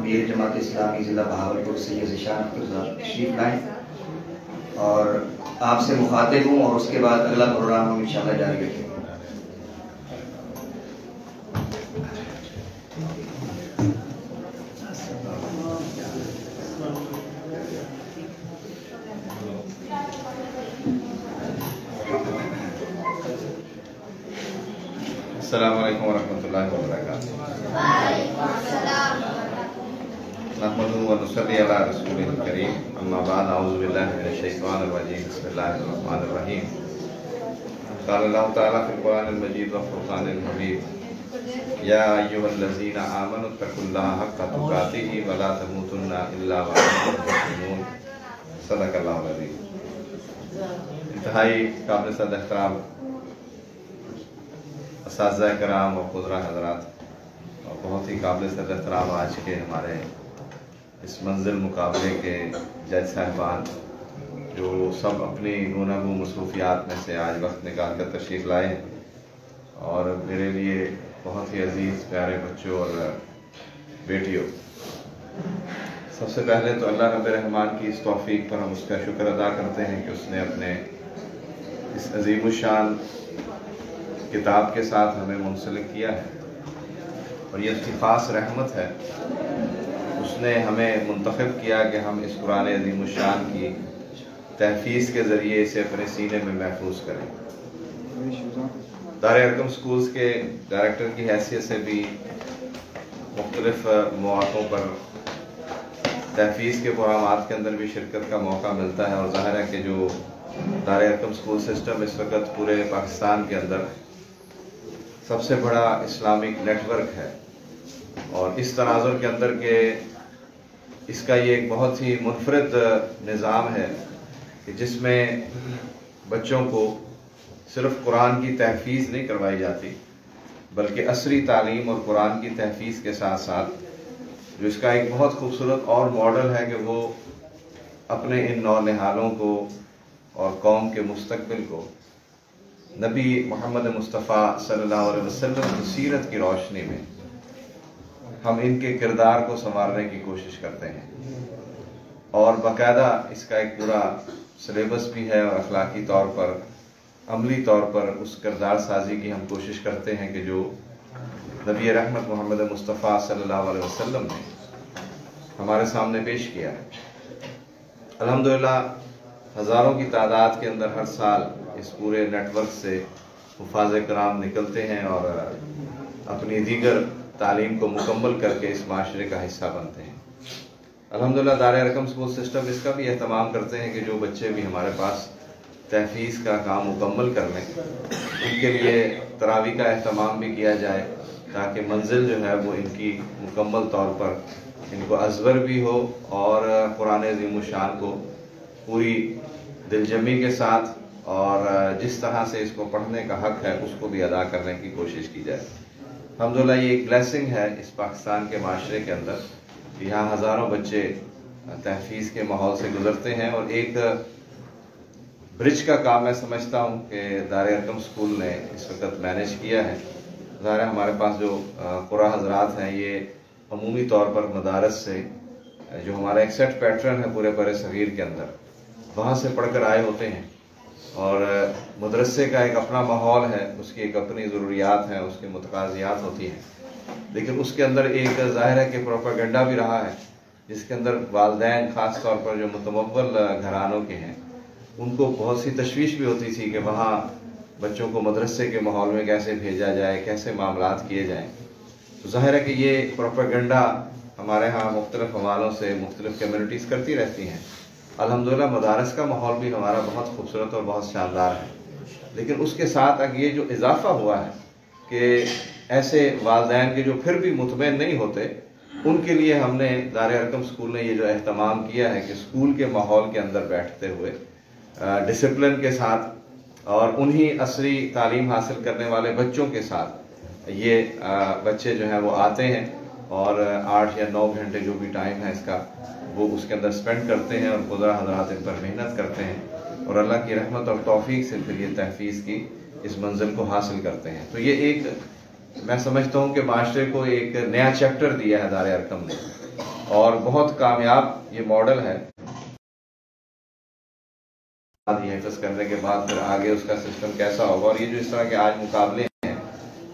امیر جماعت اسلامی ضلع بہاولپور سید ذیشان صاحب تشریف لائیں اور آپ سے مخاطب ہوں، اور اس کے بعد اگلا پروگرام ہم انشاءاللہ جاری رکھیں گے۔ السلام علیکم ورحمۃ اللہ وبرکاتہ۔ نحمده ونصلی علی رسوله الکریم، اما بعد، اعوذ باللہ من الشیطان الرجیم، بسم اللہ الرحمن الرحیم۔ قال اللہ تعالیٰ فی القرآن المجید والفرقان الحمید، یا ایھا الذین آمنوا اتقوا اللہ حق تقاتہ ولا تموتن الا وانتم مسلمون۔ صدق اللہ العظیم۔ انتہائی قابل صد احترام اساتذہ کرام اور خضرا حضرات، اور بہت ہی قابل صد احترام آج کے ہمارے اس منزل مقابلے کے جج صاحبان، جو سب اپنی گوناگو مصروفیات میں سے آج وقت نکال کر تشریف لائے ہیں، اور میرے لیے بہت ہی عزیز پیارے بچوں اور بیٹیوں، سب سے پہلے تو اللہ رب الرحمن کی اس توفیق پر ہم اس کا شکر ادا کرتے ہیں کہ اس نے اپنے اس عظیم الشان کتاب کے ساتھ ہمیں منسلک کیا ہے، اور یہ اس کی خاص رحمت ہے۔ اس نے ہمیں منتخب کیا کہ ہم اس قرآن عظیم الشان کی تحفیظ کے ذریعے اسے اپنے سینے میں محفوظ کریں۔ دار ارقم سکولز کے ڈائریکٹر کی حیثیت سے بھی مختلف مواقعوں پر تحفیظ کے پروگرامات کے اندر بھی شرکت کا موقع ملتا ہے، اور ظاہر ہے کہ جو دار ارقم سکول سسٹم اس وقت پورے پاکستان کے اندر سب سے بڑا اسلامک نیٹ ورک ہے، اور اس تناظر کے اندر کہ اس کا یہ ایک بہت ہی منفرد نظام ہے کہ جس میں بچوں کو صرف قرآن کی تحفیظ نہیں کروائی جاتی، بلکہ عصری تعلیم اور قرآن کی تحفیظ کے ساتھ ساتھ جو اس کا ایک بہت خوبصورت اور ماڈل ہے کہ وہ اپنے ان نونہالوں کو اور قوم کے مستقبل کو نبی محمد مصطفیٰ صلی اللہ علیہ وسلم کی سیرت کی روشنی میں ہم ان کے کردار کو سنوارنے کی کوشش کرتے ہیں، اور باقاعدہ اس کا ایک پورا سلیبس بھی ہے، اور اخلاقی طور پر عملی طور پر اس کردار سازی کی ہم کوشش کرتے ہیں کہ جو نبی رحمت محمد مصطفیٰ صلی اللہ علیہ وسلم نے ہمارے سامنے پیش کیا ہے۔ الحمدللہ ہزاروں کی تعداد کے اندر ہر سال اس پورے نیٹ ورک سے حفاظ کرام نکلتے ہیں اور اپنی دیگر تعلیم کو مکمل کر کے اس معاشرے کا حصہ بنتے ہیں۔ الحمدللہ دار ارقم سکول سسٹم اس کا بھی اہتمام کرتے ہیں کہ جو بچے بھی ہمارے پاس تحفیظ کا کام مکمل کر لیں، ان کے لیے تراویح کا اہتمام بھی کیا جائے، تاکہ منزل جو ہے وہ ان کی مکمل طور پر ان کو ازبر بھی ہو، اور قرآن عظیم الشان کو پوری دل جمی کے ساتھ اور جس طرح سے اس کو پڑھنے کا حق ہے اس کو بھی ادا کرنے کی کوشش کی جائے۔ الحمدللہ یہ ایک بلیسنگ ہے اس پاکستان کے معاشرے کے اندر، یہاں ہزاروں بچے تحفیظ کے ماحول سے گزرتے ہیں، اور ایک برج کا کام میں سمجھتا ہوں کہ دار ارقم سکول نے اس وقت مینیج کیا ہے۔ ظاہر ہے ہمارے پاس جو قرآن حضرات ہیں یہ عمومی طور پر مدارس سے جو ہمارا ایک سیٹ پیٹرن ہے پورے بر صغیر کے اندر، وہاں سے پڑھ کر آئے ہوتے ہیں، اور مدرسے کا ایک اپنا ماحول ہے، اس کی ایک اپنی ضروریات ہیں، اس کی متقاضیات ہوتی ہیں، لیکن اس کے اندر ایک ظاہر ہے کہ پروپیگنڈا بھی رہا ہے، جس کے اندر والدین خاص طور پر جو متمول گھرانوں کے ہیں ان کو بہت سی تشویش بھی ہوتی تھی کہ وہاں بچوں کو مدرسے کے ماحول میں کیسے بھیجا جائے، کیسے معاملات کیے جائیں۔ تو ظاہر ہے کہ یہ پروپیگنڈا ہمارے ہاں مختلف حوالوں سے مختلف کمیونٹیز کرتی رہتی ہیں۔ الحمدللہ مدارس کا ماحول بھی ہمارا بہت خوبصورت اور بہت شاندار ہے، لیکن اس کے ساتھ اب یہ جو اضافہ ہوا ہے کہ ایسے والدین کے جو پھر بھی مطمئن نہیں ہوتے، ان کے لیے ہم نے دار ارقم سکول نے یہ جو اہتمام کیا ہے کہ سکول کے ماحول کے اندر بیٹھتے ہوئے ڈسپلن کے ساتھ اور انہی عصری تعلیم حاصل کرنے والے بچوں کے ساتھ یہ بچے جو ہیں وہ آتے ہیں، اور 8 یا 9 گھنٹے جو بھی ٹائم ہے اس کا وہ اس کے اندر سپینڈ کرتے ہیں، اور خدا حضرات ان پر محنت کرتے ہیں، اور اللہ کی رحمت اور توفیق سے پھر یہ تحفیظ کی اس منزل کو حاصل کرتے ہیں۔ تو یہ ایک میں سمجھتا ہوں کہ معاشرے کو ایک نیا چیپٹر دیا ہے دار ارقم نے، اور بہت کامیاب یہ ماڈل ہے. یہ حفظ کرنے کے بعد پھر آگے اس کا سسٹم کیسا ہوگا. اور یہ جو اس طرح کے آج مقابلے ہیں،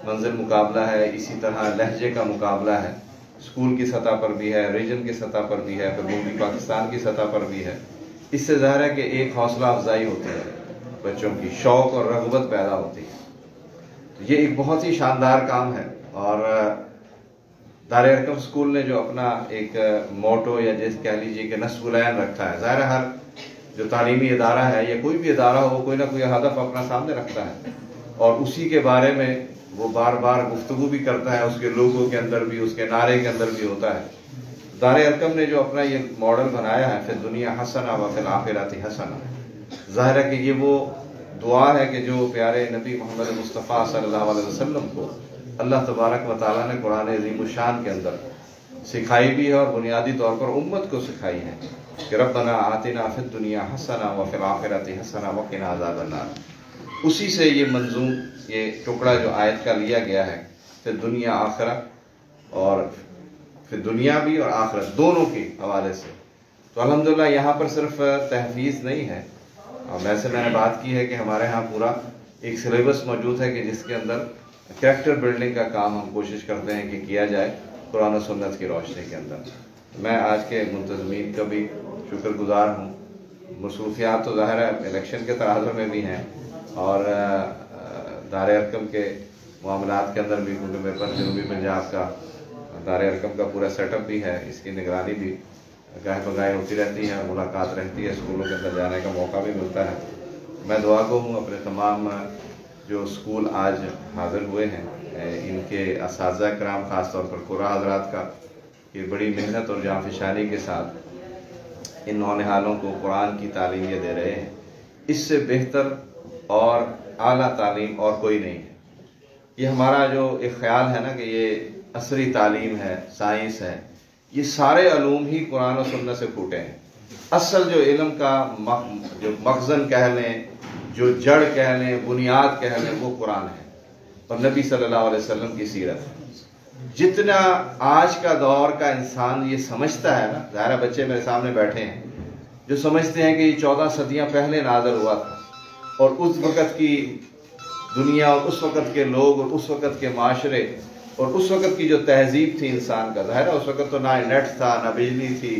منزل مقابلہ ہے، اسی طرح لہجے کا مقابلہ ہے، اسکول کی سطح پر بھی ہے، ریجن کی سطح پر بھی ہے، پھر ملکی پاکستان کی سطح پر بھی ہے. اس سے ظاہر ہے کہ ایک حوصلہ افزائی ہوتی ہے، بچوں کی شوق اور رغبت پیدا ہوتی ہے. تو یہ ایک بہت ہی شاندار کام ہے. اور دار ارقم اسکول نے جو اپنا ایک موٹو یا جیسے کہہ لیجیے کہ نصب العین رکھا ہے، ظاہر ہر جو تعلیمی ادارہ ہے یا کوئی بھی ادارہ ہو، کوئی نہ کوئی ہدف اپنا سامنے رکھتا ہے اور اسی کے بارے میں وہ بار بار گفتگو بھی کرتا ہے. اس کے لوگوں کے اندر بھی، اس کے نعرے کے اندر بھی ہوتا ہے. دار ارقم نے جو اپنا یہ ماڈل بنایا ہے، فی الدنیا حسنہ و فی الآخرۃ حسنہ، ظاہر ہے کہ یہ وہ دعا ہے کہ جو پیارے نبی محمد مصطفیٰ صلی اللہ علیہ وسلم کو اللہ تبارک و تعالیٰ نے قرآن عظیم الشان کے اندر سکھائی بھی ہے اور بنیادی طور پر امت کو سکھائی ہے کہ ربنا آتنا فی الدنیا حسنہ و فی الآخرۃ حسنہ وقنا عذاب النار. اسی سے یہ منظوم، یہ ٹکڑا جو آیت کا لیا گیا ہے، فی الدنیا آخرت، اور فی دنیا بھی اور آخرت دونوں کے حوالے سے. تو الحمدللہ یہاں پر صرف تحفیظ نہیں ہے، اور ویسے میں نے بات کی ہے کہ ہمارے ہاں پورا ایک سلیبس موجود ہے کہ جس کے اندر کریکٹر بلڈنگ کا کام ہم کوشش کرتے ہیں کہ کیا جائے قرآن و سنت کی روشنی کے اندر. میں آج کے منتظمین کا بھی شکر گزار ہوں. مصروفیات تو ظاہر ہے الیکشن کے تناظر میں بھی ہیں، اور دار ارقم کے معاملات کے اندر بھی، کیونکہ میرے پاس جنوبی پنجاب کا دار ارقم کا پورا سیٹ اپ بھی ہے، اس کی نگرانی بھی گاہے بگاہے ہوتی رہتی ہے، ملاقات رہتی ہے، اسکولوں کے اندر جانے کا موقع بھی ملتا ہے. میں دعا گو ہوں اپنے تمام جو اسکول آج حاضر ہوئے ہیں، ان کے اساتذہ کرام، خاص طور پر قرآن حضرات کا، یہ بڑی محنت اور جانفشانی کے ساتھ ان نونہالوں کو قرآن کی تعلیم یہ دے رہے ہیں. اس سے بہتر اور اعلیٰ تعلیم اور کوئی نہیں ہے. یہ ہمارا جو ایک خیال ہے نا کہ یہ عصری تعلیم ہے، سائنس ہے، یہ سارے علوم ہی قرآن و سنت سے پھوٹے ہیں. اصل جو علم کا جو مخزن کہہ لیں، جو جڑ کہہ لیں، بنیاد کہہ لیں، وہ قرآن ہے اور نبی صلی اللہ علیہ وسلم کی سیرت ہے. جتنا آج کا دور کا انسان یہ سمجھتا ہے نا، ظاہر بچے میرے سامنے بیٹھے ہیں جو سمجھتے ہیں کہ یہ 14 صدیاں پہلے نازل ہوا تھا، اور اس وقت کی دنیا اور اس وقت کے لوگ اور اس وقت کے معاشرے اور اس وقت کی جو تہذیب تھی انسان کا، ظاہر ہے اس وقت تو نہ نیٹ تھا، نہ بجلی تھی،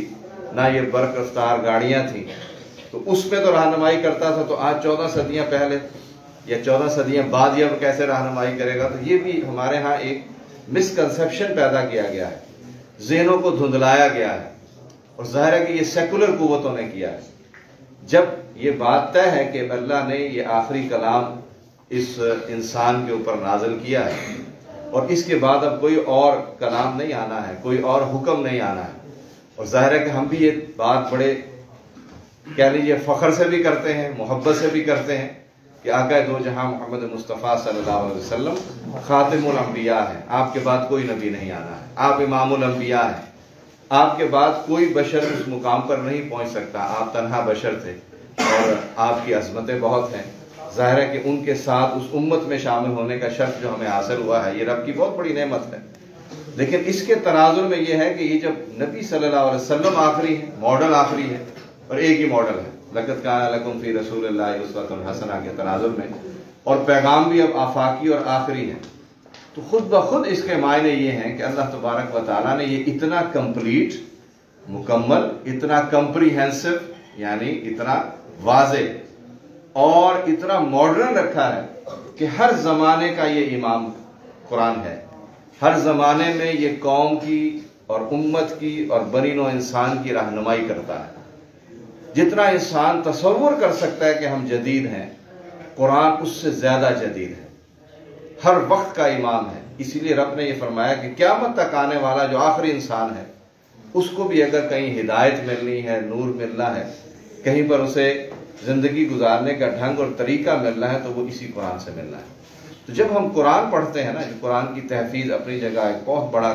نہ یہ برق رفتار گاڑیاں تھیں، تو اس پہ تو رہنمائی کرتا تھا. تو آج 14 صدیاں پہلے یا 14 صدیاں بعد یہ کیسے رہنمائی کرے گا؟ تو یہ بھی ہمارے ہاں ایک مسکنسیپشن پیدا کیا گیا ہے، ذہنوں کو دھندلایا گیا ہے، اور ظاہر ہے کہ یہ سیکولر قوتوں نے کیا ہے. جب یہ بات طے ہے کہ اللہ نے یہ آخری کلام اس انسان کے اوپر نازل کیا ہے اور اس کے بعد اب کوئی اور کلام نہیں آنا ہے، کوئی اور حکم نہیں آنا ہے، اور ظاہر ہے کہ ہم بھی یہ بات بڑے کہہ لیجیے فخر سے بھی کرتے ہیں، محبت سے بھی کرتے ہیں کہ آقا دو جہاں محمد مصطفیٰ صلی اللہ علیہ وسلم خاتم الانبیاء ہیں. آپ کے بعد کوئی نبی نہیں آنا ہے، آپ امام الانبیاء ہیں، آپ کے بعد کوئی بشر اس مقام پر نہیں پہنچ سکتا، آپ تنہا بشر تھے اور آپ کی عظمتیں بہت ہیں. ظاہر ہے کہ ان کے ساتھ اس امت میں شامل ہونے کا شرف جو ہمیں حاصل ہوا ہے، یہ رب کی بہت بڑی نعمت ہے. لیکن اس کے تناظر میں یہ ہے کہ یہ جب نبی صلی اللہ علیہ وسلم آخری ہے، ماڈل آخری ہے، اور ایک ہی ماڈل ہے، لقد کان لکم فی رسول اللہ اسوۃ حسنہ کے تناظر میں، اور پیغام بھی اب آفاقی اور آخری ہے، تو خود بخود اس کے معنی یہ ہیں کہ اللہ تبارک و تعالیٰ نے یہ اتنا کمپلیٹ، مکمل، اتنا کمپریہنسو، یعنی اتنا واضح اور اتنا ماڈرن رکھا ہے کہ ہر زمانے کا یہ امام قرآن ہے. ہر زمانے میں یہ قوم کی اور امت کی اور بنی نوع انسان کی رہنمائی کرتا ہے. جتنا انسان تصور کر سکتا ہے کہ ہم جدید ہیں، قرآن اس سے زیادہ جدید ہے، ہر وقت کا امام ہے. اسی لیے رب نے یہ فرمایا کہ قیامت تک آنے والا جو آخری انسان ہے، اس کو بھی اگر کہیں ہدایت ملنی ہے، نور ملنا ہے، کہیں پر اسے زندگی گزارنے کا ڈھنگ اور طریقہ ملنا ہے، تو وہ اسی قرآن سے ملنا ہے. تو جب ہم قرآن پڑھتے ہیں نا، جو قرآن کی تحفیظ اپنی جگہ ایک بہت بڑا،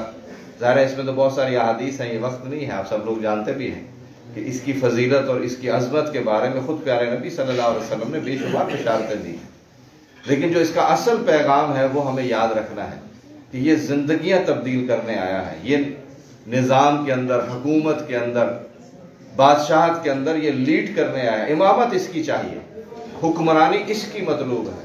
ظاہر ہے اس میں تو بہت ساری احادیث ہیں، یہ وقت نہیں ہے، آپ سب لوگ جانتے بھی ہیں کہ اس کی فضیلت اور اس کی عظمت کے بارے میں خود پیارے نبی صلی اللہ علیہ وسلم نے بے شمار بشارتیں دی ہیں. لیکن جو اس کا اصل پیغام ہے وہ ہمیں یاد رکھنا ہے کہ یہ زندگیاں تبدیل کرنے آیا ہے. یہ نظام کے اندر، حکومت کے اندر، بادشاہت کے اندر یہ لیڈ کرنے آیا. امامت اس کی چاہیے، حکمرانی اس کی مطلوب ہے.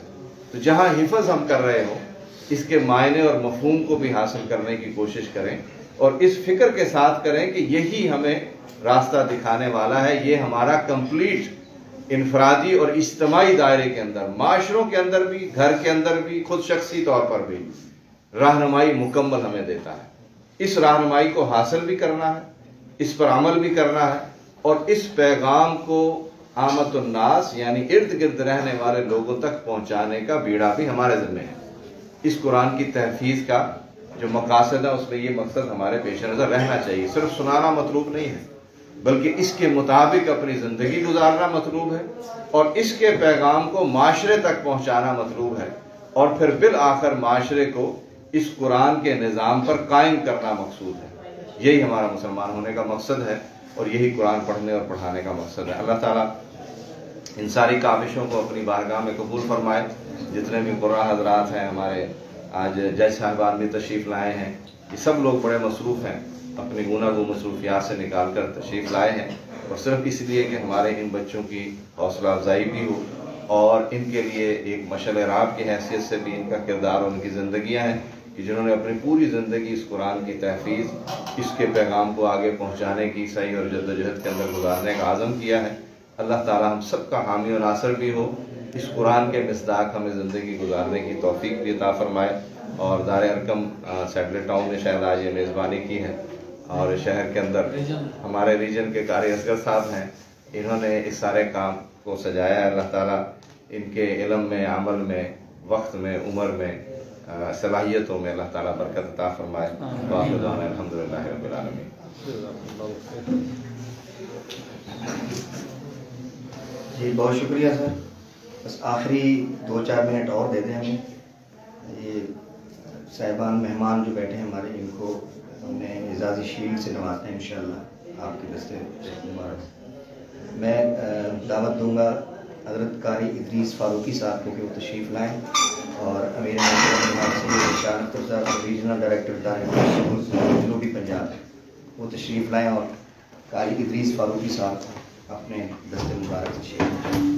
تو جہاں حفظ ہم کر رہے ہوں اس کے معنی اور مفہوم کو بھی حاصل کرنے کی کوشش کریں، اور اس فکر کے ساتھ کریں کہ یہی ہمیں راستہ دکھانے والا ہے. یہ ہمارا کمپلیٹ انفرادی اور اجتماعی دائرے کے اندر، معاشروں کے اندر بھی، گھر کے اندر بھی، خود شخصی طور پر بھی رہنمائی مکمل ہمیں دیتا ہے. اس رہنمائی کو حاصل بھی کرنا ہے، اس پر عمل بھی کرنا ہے، اور اس پیغام کو عامت الناس یعنی ارد گرد رہنے والے لوگوں تک پہنچانے کا بیڑا بھی ہمارے ذمہ ہے. اس قرآن کی تحفیظ کا جو مقاصد ہے اس میں یہ مقصد ہمارے پیش نظر رہنا چاہیے. صرف سنانا مطلوب نہیں ہے، بلکہ اس کے مطابق اپنی زندگی گزارنا مطلوب ہے، اور اس کے پیغام کو معاشرے تک پہنچانا مطلوب ہے، اور پھر بالآخر معاشرے کو اس قرآن کے نظام پر قائم کرنا مقصود ہے. یہی ہمارا مسلمان ہونے کا مقصد ہے، اور یہی قرآن پڑھنے اور پڑھانے کا مقصد ہے. اللہ تعالیٰ ان ساری کاوشوں کو اپنی بارگاہ میں قبول فرمائے. جتنے بھی قرآن حضرات ہیں، ہمارے آج جج صاحبان بھی تشریف لائے ہیں، یہ سب لوگ بڑے مصروف ہیں، اپنی گوناگوں مصروفیات سے نکال کر تشریف لائے ہیں، اور صرف اس لیے کہ ہمارے ان بچوں کی حوصلہ افزائی بھی ہو، اور ان کے لیے ایک مشعل راہ کی حیثیت سے بھی ان کا کردار اور ان کی زندگیاں ہیں کہ جنہوں نے اپنی پوری زندگی اس قرآن کی تحفیظ، اس کے پیغام کو آگے پہنچانے کی صحیح اور جدوجہد کے اندر گزارنے کا عزم کیا ہے. اللہ تعالی ہم سب کا حامی و ناصر بھی ہو، اس قرآن کے مصداق ہمیں زندگی گزارنے کی توفیق بھی عطا فرمائے. اور دار ارقم سیٹلائٹ ٹاؤن نے شاید آج یہ میزبانی کی ہے، اور شہر کے اندر ہمارے ریجن کے قاری اصغر صاحب ہیں، انہوں نے اس سارے کام کو سجایا ہے. اللہ تعالیٰ ان کے علم میں، عمل میں، وقت میں، عمر میں، صلاحیتوں میں اللہ تعالیٰ برکت عطا فرمائے. وآخر دعوانا الحمدللہ رب العالمین. جی بہت شکریہ سر. بس آخری 2-4 منٹ اور دے دیں ہمیں. یہ صاحبان مہمان جو بیٹھے ہیں ہمارے، ان کو ہم نے اعزازی شیلڈ سے نوازتے ہیں انشاءاللہ آپ کے دستے مبارک. میں دعوت دوں گا حضرت قاری ادریس فاروقی صاحب کو کہ وہ تشریف لائیں، اور امیر شان اختر صاحب ریجنل ڈائریکٹر جنوبی پنجاب وہ تشریف لائیں، اور قاری ادریس فاروقی صاحب اپنے دستے مبارک تشریف لائیں.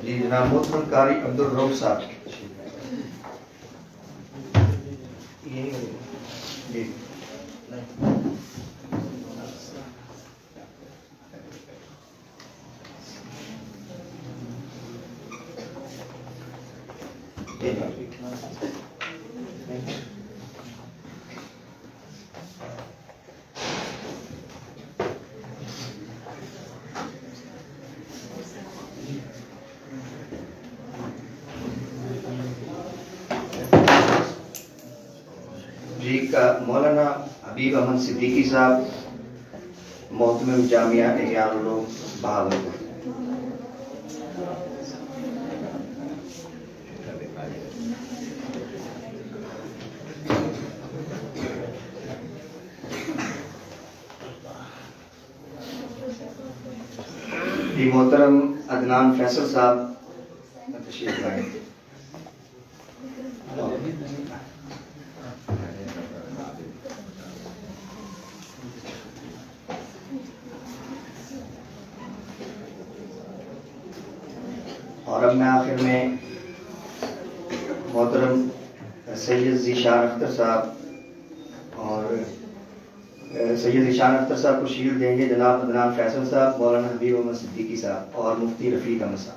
جی جناب محترم قاری عبدالرؤف صاحب. جی مولانا حبیب احمد صدیقی صاحب محتمم جامعہ احیاء العلوم بہاولپور. جی محترم عدنان فیصل صاحب تشریف لائیں. اور اب میں آخر میں محترم سید ذیشان اختر صاحب اور سید ذیشان اختر صاحب کو شیلڈ دیں گے جناب عدنان فیصل صاحب، مولانا حبیب احمد صدیقی صاحب اور مفتی رفیق احمد صاحب.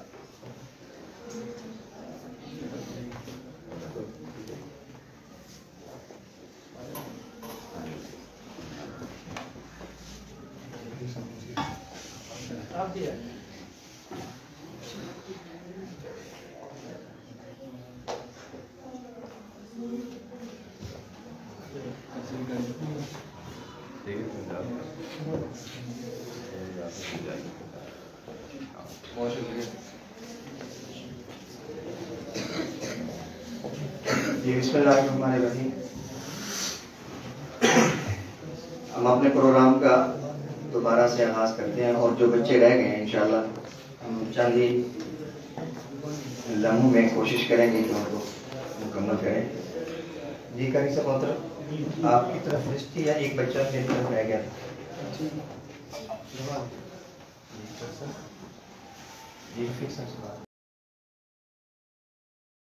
جی بسم ہم اپنے پروگرام کا دوبارہ سے آغاز کرتے ہیں، اور جو بچے رہ گئے ہیں انشاءاللہ ہم چند ہی لمحوں میں کوشش کریں گے کہ ان کو مکمل کریں۔ جی قاری صاحب محترم، آپ کی طرف لسٹ تھی یا ایک بچہ میری طرف رہ گیا تھا؟ جی